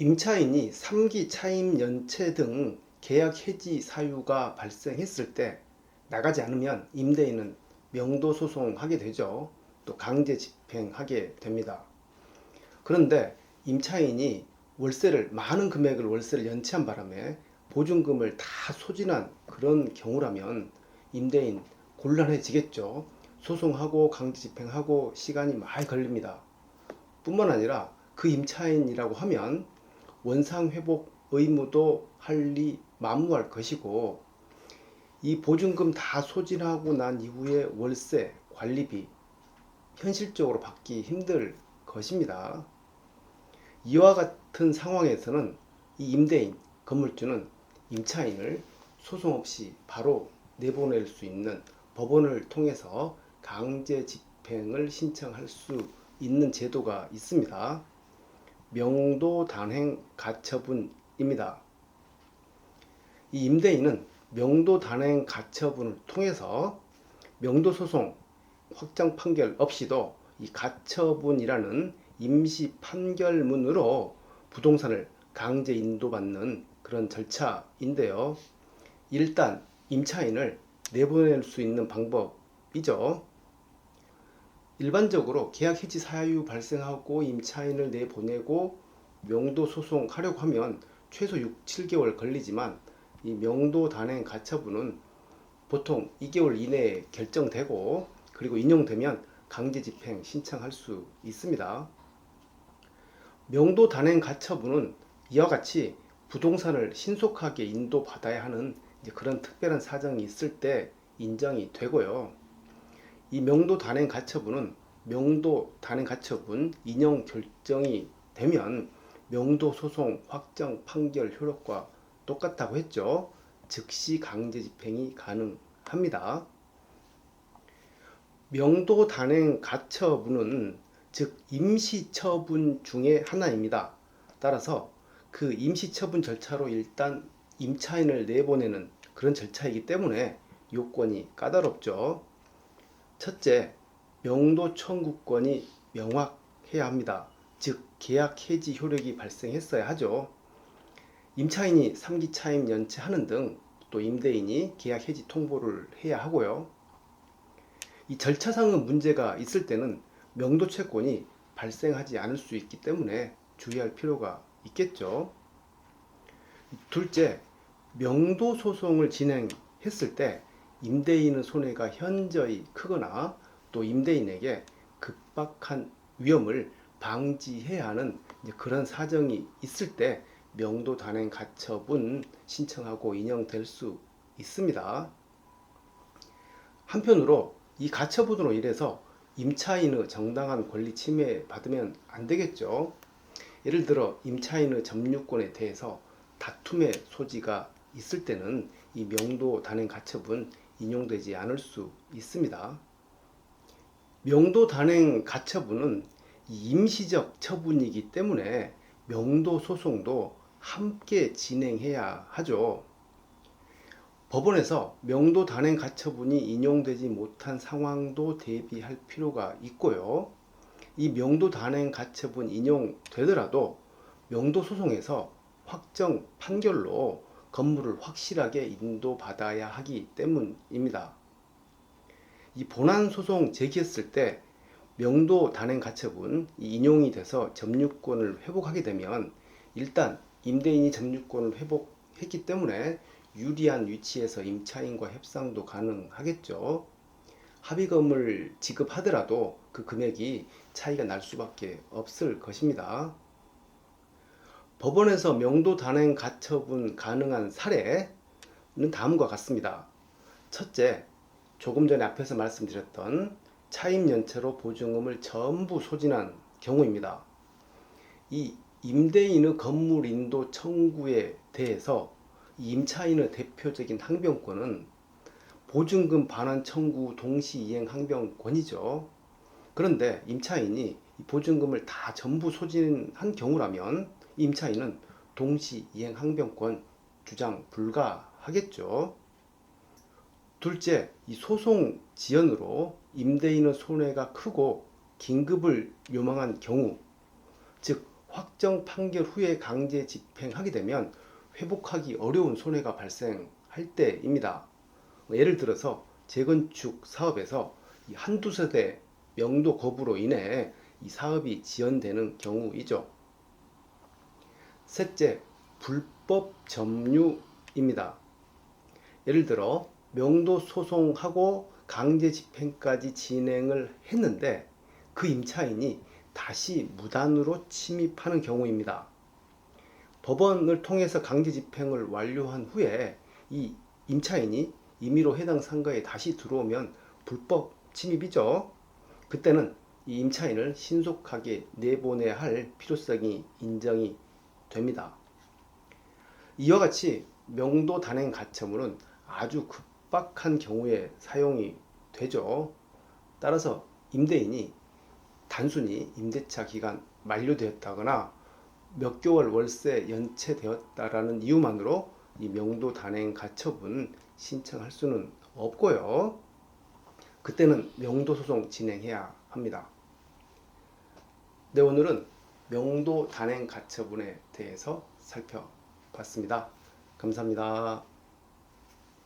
임차인이 3기 차임 연체 등 계약 해지 사유가 발생했을 때 나가지 않으면 임대인은 명도 소송하게 되죠. 또 강제 집행하게 됩니다. 그런데 임차인이 많은 금액을 월세를 연체한 바람에 보증금을 다 소진한 그런 경우라면 임대인 곤란해지겠죠. 소송하고 강제 집행하고 시간이 많이 걸립니다. 뿐만 아니라 그 임차인이라고 하면 원상 회복 의무도 할리 만무할 것이고, 이 보증금 다 소진하고 난 이후에 월세, 관리비 현실적으로 받기 힘들 것입니다. 이와 같은 상황에서는 이 임대인, 건물주는 임차인을 소송 없이 바로 내보낼 수 있는 법원을 통해서 강제 집행을 신청할 수 있는 제도가 있습니다. 명도 단행 가처분입니다. 이 임대인은 명도 단행 가처분을 통해서 명도 소송 확정 판결 없이도 이 가처분이라는 임시 판결문으로 부동산을 강제 인도받는 그런 절차인데요. 일단 임차인을 내보낼 수 있는 방법이죠. 일반적으로 계약 해지 사유 발생하고 임차인을 내보내고 명도 소송하려고 하면 최소 6, 7개월 걸리지만 이 명도 단행 가처분은 보통 2개월 이내에 결정되고, 그리고 인용되면 강제 집행 신청할 수 있습니다. 명도 단행 가처분은 이와 같이 부동산을 신속하게 인도받아야 하는 그런 특별한 사정이 있을 때 인정이 되고요. 이 명도 단행 가처분은 명도 단행 가처분 인용 결정이 되면 명도 소송 확정 판결 효력과 똑같다고 했죠. 즉시 강제 집행이 가능합니다. 명도 단행 가처분은 즉 임시처분 중에 하나입니다. 따라서 그 임시처분 절차로 일단 임차인을 내보내는 그런 절차이기 때문에 요건이 까다롭죠. 첫째, 명도 청구권이 명확해야 합니다. 즉 계약 해지 효력이 발생했어야 하죠. 임차인이 3기 차임 연체하는 등 또 임대인이 계약 해지 통보를 해야 하고요. 이 절차상의 문제가 있을 때는 명도 채권이 발생하지 않을 수 있기 때문에 주의할 필요가 있겠죠. 둘째, 명도 소송을 진행했을 때 임대인의 손해가 현저히 크거나 또 임대인에게 급박한 위험을 방지해야 하는 그런 사정이 있을 때 명도 단행 가처분 신청하고 인용될 수 있습니다. 한편으로 이 가처분으로 인해서 임차인의 정당한 권리 침해 받으면 안 되겠죠. 예를 들어 임차인의 점유권에 대해서 다툼의 소지가 있을 때는 이 명도 단행 가처분 인용되지 않을 수 있습니다. 명도 단행 가처분은 임시적 처분이기 때문에 명도 소송도 함께 진행해야 하죠. 법원에서 명도 단행 가처분이 인용되지 못한 상황도 대비할 필요가 있고요. 이 명도 단행 가처분 인용되더라도 명도 소송에서 확정 판결로 건물을 확실하게 인도받아야 하기 때문입니다. 이 본안 소송 제기했을 때 명도 단행 가처분 인용이 돼서 점유권을 회복하게 되면 일단 임대인이 점유권을 회복했기 때문에 유리한 위치에서 임차인과 협상도 가능하겠죠. 합의금을 지급하더라도 그 금액이 차이가 날 수밖에 없을 것입니다. 법원에서 명도 단행 가처분 가능한 사례는 다음과 같습니다. 첫째, 조금 전에 앞에서 말씀드렸던 차임 연체로 보증금을 전부 소진한 경우입니다. 이 임대인의 건물 인도 청구에 대해서 임차인의 대표적인 항변권은 보증금 반환 청구 동시 이행 항변권이죠. 그런데 임차인이 보증금을 다 전부 소진한 경우라면 임차인은 동시 이행 항변권 주장 불가하겠죠. 둘째, 이 소송 지연으로 임대인의 손해가 크고 긴급을 요망한 경우, 즉 확정 판결 후에 강제 집행하게 되면 회복하기 어려운 손해가 발생할 때입니다. 예를 들어서 재건축 사업에서 한두 세대 명도 거부로 인해 이 사업이 지연되는 경우이죠. 셋째, 불법 점유입니다. 예를 들어 명도 소송하고 강제 집행까지 진행을 했는데 그 임차인이 다시 무단으로 침입하는 경우입니다. 법원을 통해서 강제 집행을 완료한 후에 이 임차인이 임의로 해당 상가에 다시 들어오면 불법 침입이죠. 그때는 이 임차인을 신속하게 내보내야 할 필요성이 인정이 됩니다. 이와 같이 명도 단행 가처분은 아주 급박한 경우에 사용이 되죠. 따라서 임대인이 단순히 임대차 기간 만료되었다거나 몇 개월 월세 연체되었다라는 이유만으로 이 명도 단행 가처분 신청할 수는 없고요. 그때는 명도 소송 진행해야 합니다. 네, 오늘은 명도 단행 가처분에 대해서 살펴봤습니다. 감사합니다.